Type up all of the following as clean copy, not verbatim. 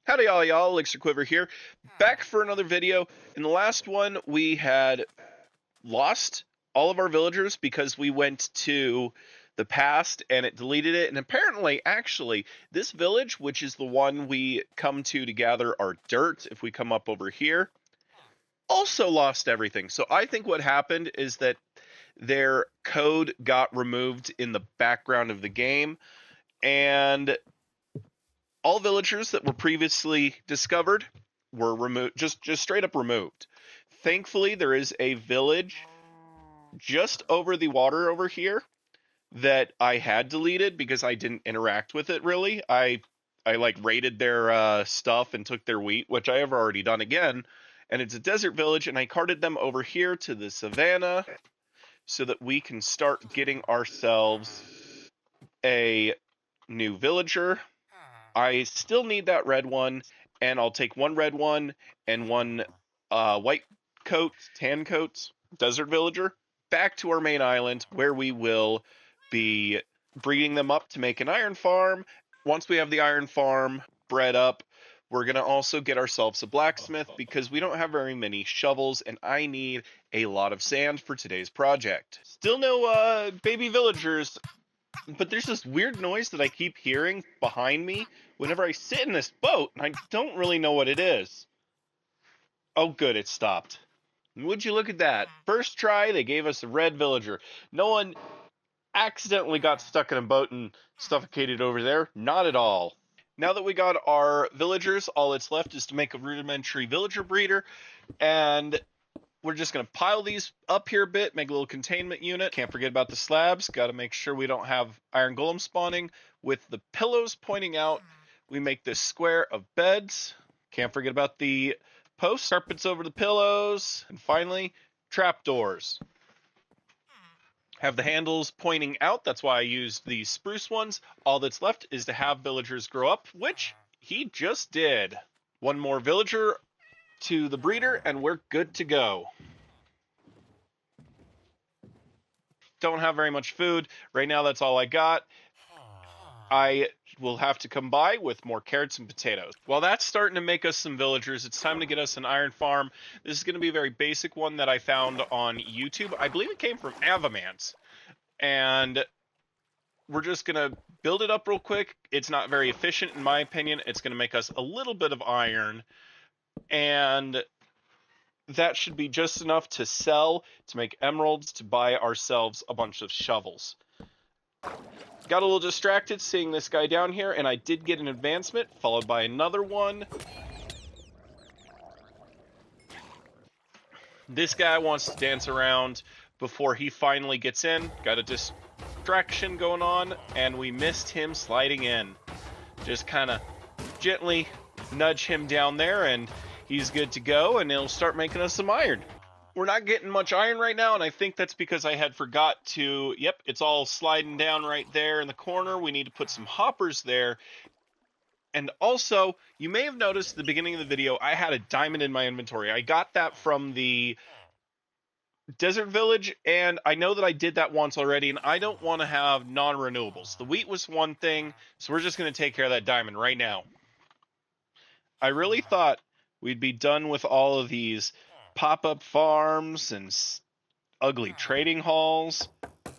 Howdy y'all, Elixir Quiver here, back for another video. In the last one, we had lost all of our villagers because we went to the past and it deleted it. And apparently, actually, this village, which is the one we come to gather our dirt if we come up over here, also lost everything. So I think what happened is that their code got removed in the background of the game, and all villagers that were previously discovered were removed, just straight up removed. Thankfully, there is a village just over the water over here that I had deleted because I didn't interact with it really. I like raided their stuff and took their wheat, which I have already done again. And it's a desert village, and I carted them over here to the savannah so that we can start getting ourselves a new villager. I still need that red one, and I'll take one red one and one white coat, tan coats, desert villager, back to our main island where we will be breeding them up to make an iron farm. Once we have the iron farm bred up, we're going to also get ourselves a blacksmith because we don't have very many shovels, and I need a lot of sand for today's project. Still no baby villagers, but there's this weird noise that I keep hearing behind me whenever I sit in this boat, and I don't really know what it is. Oh, good, it stopped. Would you look at that? First try, they gave us a red villager. No one accidentally got stuck in a boat and suffocated over there. Not at all. Now that we got our villagers, all that's left is to make a rudimentary villager breeder, and we're just going to pile these up here a bit, make a little containment unit. Can't forget about the slabs. Got to make sure we don't have iron golem spawning. With the pillows pointing out, we make this square of beds. Can't forget about the posts, carpets over the pillows. And finally, trapdoors. Have the handles pointing out. That's why I used the spruce ones. All that's left is to have villagers grow up, which he just did. One more villager to the breeder, and we're good to go. Don't have very much food. Right now, that's all I got. I will have to come by with more carrots and potatoes. While that's starting to make us some villagers, it's time to get us an iron farm. This is going to be a very basic one that I found on YouTube. I believe it came from Avamance. And we're just going to build it up real quick. It's not very efficient, in my opinion. It's going to make us a little bit of iron, and that should be just enough to sell, to make emeralds, to buy ourselves a bunch of shovels. Got a little distracted seeing this guy down here, and I did get an advancement, followed by another one. This guy wants to dance around before he finally gets in. Got a distraction going on, and we missed him sliding in. Just kind of gently nudge him down there, and he's good to go, and he'll start making us some iron. We're not getting much iron right now, and I think that's because I had forgot to... Yep, it's all sliding down right there in the corner. We need to put some hoppers there. And also, you may have noticed at the beginning of the video, I had a diamond in my inventory. I got that from the desert village, and I know that I did that once already, and I don't want to have non-renewables. The wheat was one thing, so we're just going to take care of that diamond right now. I really thought we'd be done with all of these pop-up farms and ugly trading halls,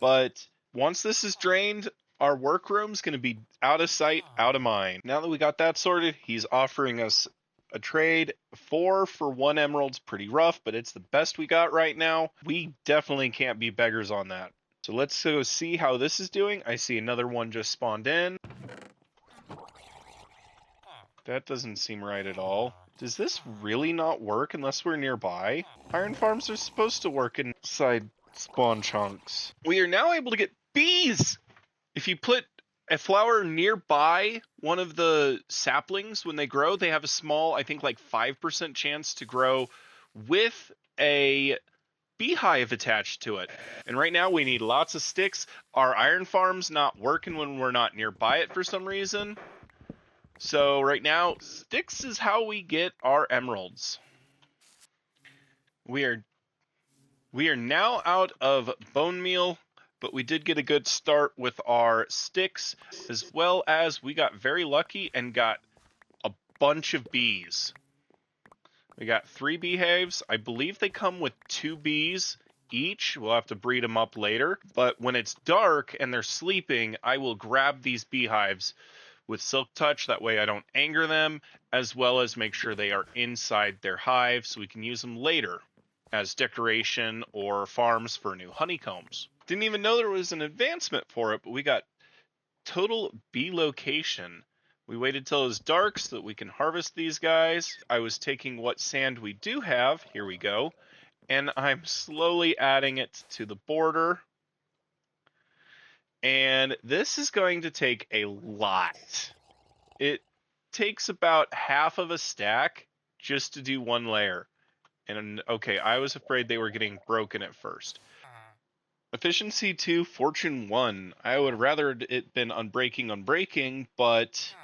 but once this is drained, our workroom's going to be out of sight, out of mind. Now that we got that sorted, he's offering us a trade. 4 for 1 emerald's pretty rough, but it's the best we got right now. We definitely can't be beggars on that. So let's go see how this is doing. I see another one just spawned in. That doesn't seem right at all. Does this really not work unless we're nearby? Iron farms are supposed to work inside spawn chunks. We are now able to get bees! If you put a flower nearby one of the saplings when they grow, they have a small, I think like 5% chance to grow with a beehive attached to it. And right now we need lots of sticks. Our iron farm's not working when we're not nearby it for some reason. So right now, sticks is how we get our emeralds. We are now out of bone meal, but we did get a good start with our sticks, as well as we got very lucky and got a bunch of bees. We got 3 beehives. I believe they come with 2 bees each. We'll have to breed them up later. But when it's dark and they're sleeping, I will grab these beehives with Silk Touch. That way I don't anger them, as well as make sure they are inside their hive so we can use them later as decoration or farms for new honeycombs. Didn't even know there was an advancement for it, but we got total bee location. We waited till it was dark so that we can harvest these guys. I was taking what sand we do have, here we go, and I'm slowly adding it to the border. And this is going to take a lot. It takes about half of a stack just to do 1 layer. And okay, I was afraid they were getting broken at first. Efficiency 2, Fortune 1. I would rather it been unbreaking, but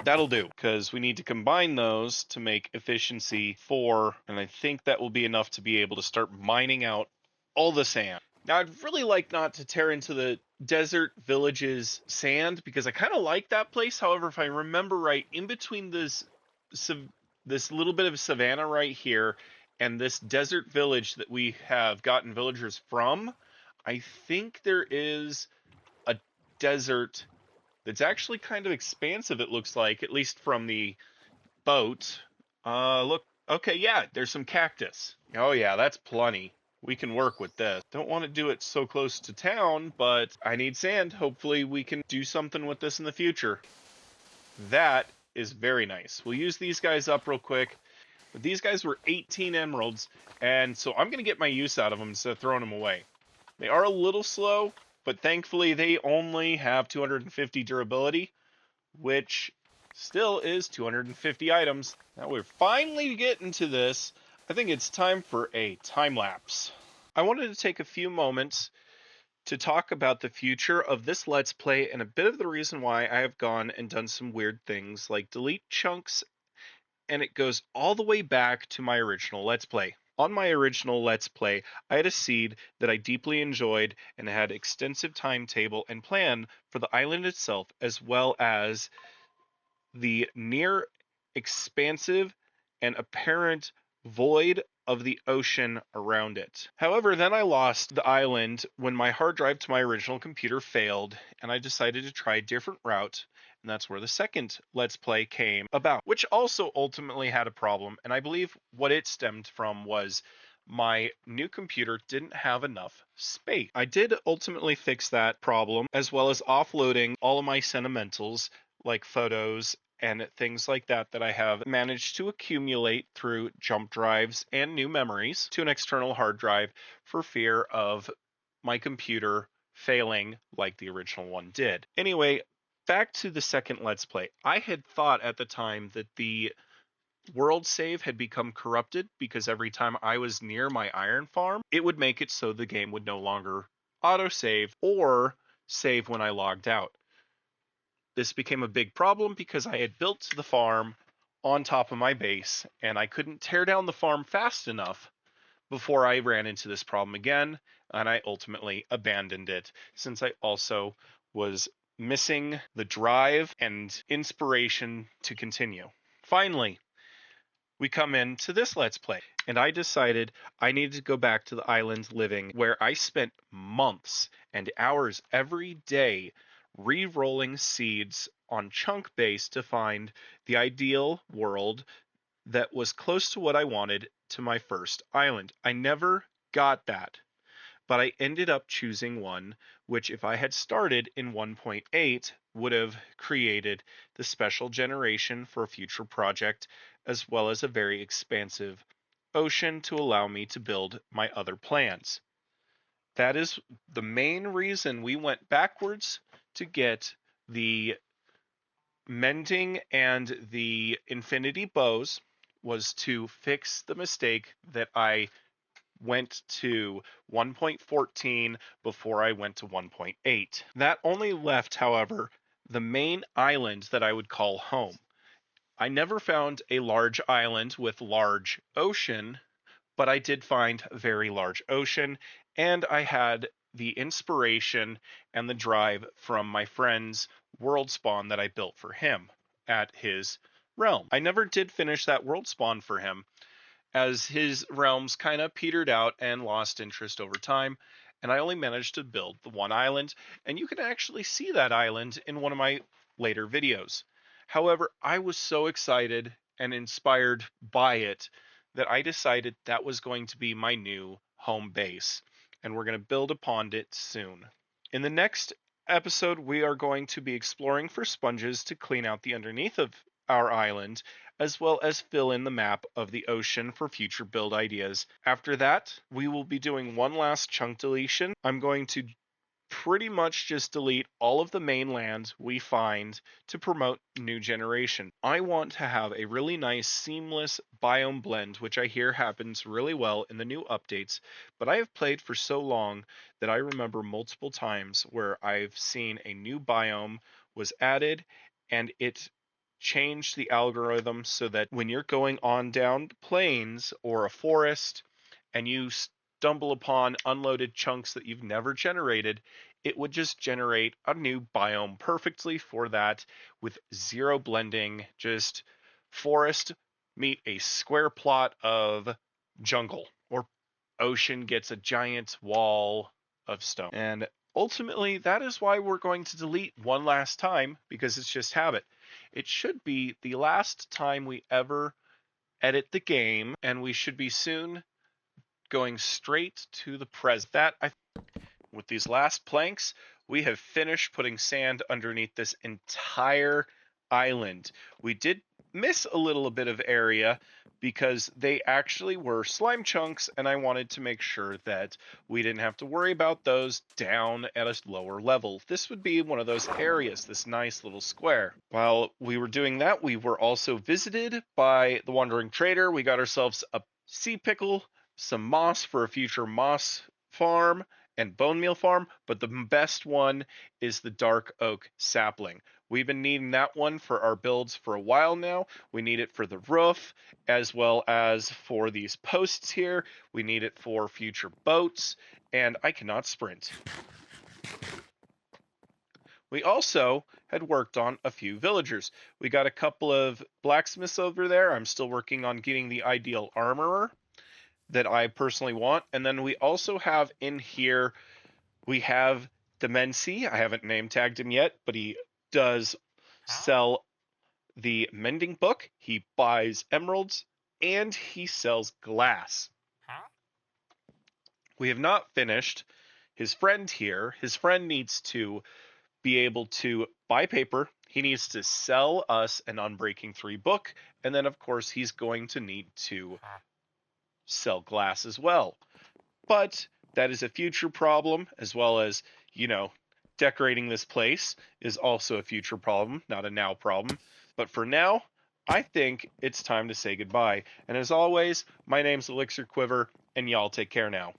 that'll do, because we need to combine those to make efficiency 4, and I think that will be enough to be able to start mining out all the sand. Now, I'd really like not to tear into the desert village's sand, because I kind of like that place. However, if I remember right, in between this little bit of savanna right here and this desert village that we have gotten villagers from, I think there is a desert that's actually kind of expansive, it looks like, at least from the boat. Look, okay, yeah, there's some cactus. Oh yeah, that's plenty. We can work with this. Don't want to do it so close to town, but I need sand. Hopefully we can do something with this in the future. That is very nice. We'll use these guys up real quick. But these guys were 18 emeralds, and so I'm going to get my use out of them instead of throwing them away. They are a little slow, but thankfully they only have 250 durability, which still is 250 items. Now we're finally getting to this. I think it's time for a time lapse. I wanted to take a few moments to talk about the future of this Let's Play and a bit of the reason why I have gone and done some weird things like delete chunks, and it goes all the way back to my original Let's Play. On my original Let's Play, I had a seed that I deeply enjoyed and had extensive timetable and plan for the island itself, as well as the near expansive and apparent void of the ocean around it. However, then I lost the island when my hard drive to my original computer failed, and I decided to try a different route, and that's where the second Let's Play came about, which also ultimately had a problem, and I believe what it stemmed from was my new computer didn't have enough space. I did ultimately fix that problem, as well as offloading all of my sentimentals, like photos and things like that I have managed to accumulate through jump drives and new memories to an external hard drive for fear of my computer failing like the original one did. Anyway, back to the second Let's Play. I had thought at the time that the world save had become corrupted because every time I was near my iron farm, it would make it so the game would no longer autosave or save when I logged out. This became a big problem because I had built the farm on top of my base, and I couldn't tear down the farm fast enough before I ran into this problem again, and I ultimately abandoned it since I also was missing the drive and inspiration to continue. Finally, we come into this Let's Play, and I decided I needed to go back to the island living where I spent months and hours every day re-rolling seeds on chunk base to find the ideal world that was close to what I wanted to my first island. I never got that, but I ended up choosing one which, if I had started in 1.8, would have created the special generation for a future project, as well as a very expansive ocean to allow me to build my other plans. That is the main reason we went backwards to get the mending and the infinity bows, was to fix the mistake that I went to 1.14 before I went to 1.8. That only left, however, the main island that I would call home. I never found a large island with large ocean, but I did find a very large ocean, and I had the inspiration and the drive from my friend's world spawn that I built for him. at his realm. I never did finish that world spawn for him, as his realms kind of petered out and lost interest over time, and I only managed to build the one island, and you can actually see that island in one of my later videos. However, I was so excited and inspired by it that I decided that was going to be my new home base, and we're going to build upon it soon. In the next episode, we are going to be exploring for sponges to clean out the underneath of our island, as well as fill in the map of the ocean for future build ideas. After that, we will be doing one last chunk deletion. I'm going to pretty much just delete all of the mainland we find to promote new generation. I want to have a really nice seamless biome blend, which I hear happens really well in the new updates, but I have played for so long that I remember multiple times where I've seen a new biome was added and it changed the algorithm so that when you're going on down plains or a forest and you stumble upon unloaded chunks that you've never generated, it would just generate a new biome perfectly for that with zero blending, just forest meet a square plot of jungle, or ocean gets a giant wall of stone. And ultimately, that is why we're going to delete one last time, because it's just habit. It should be the last time we ever edit the game, and we should be soon going straight to the present. With these last planks, we have finished putting sand underneath this entire island. We did miss a little bit of area because they actually were slime chunks, and I wanted to make sure that we didn't have to worry about those down at a lower level. This would be one of those areas, this nice little square. While we were doing that, we were also visited by the Wandering Trader. We got ourselves a sea pickle, some moss for a future moss farm, and bone meal farm, but the best one is the dark oak sapling. We've been needing that one for our builds for a while now. We need it for the roof, as well as for these posts here. We need it for future boats, and I cannot sprint. We also had worked on a few villagers. We got a couple of blacksmiths over there. I'm still working on getting the ideal armorer that I personally want. And then we also have in here, we have Demency. I haven't name tagged him yet, but he does sell the mending book. He buys emeralds and he sells glass. We have not finished his friend here. His friend needs to be able to buy paper. He needs to sell us an Unbreaking 3 book. And then, of course, he's going to need to sell glass as well. But that is a future problem, as well as, decorating this place is also a future problem, not a now problem. But for now, I think it's time to say goodbye. And as always, my name's Elixir Quiver, and y'all take care now.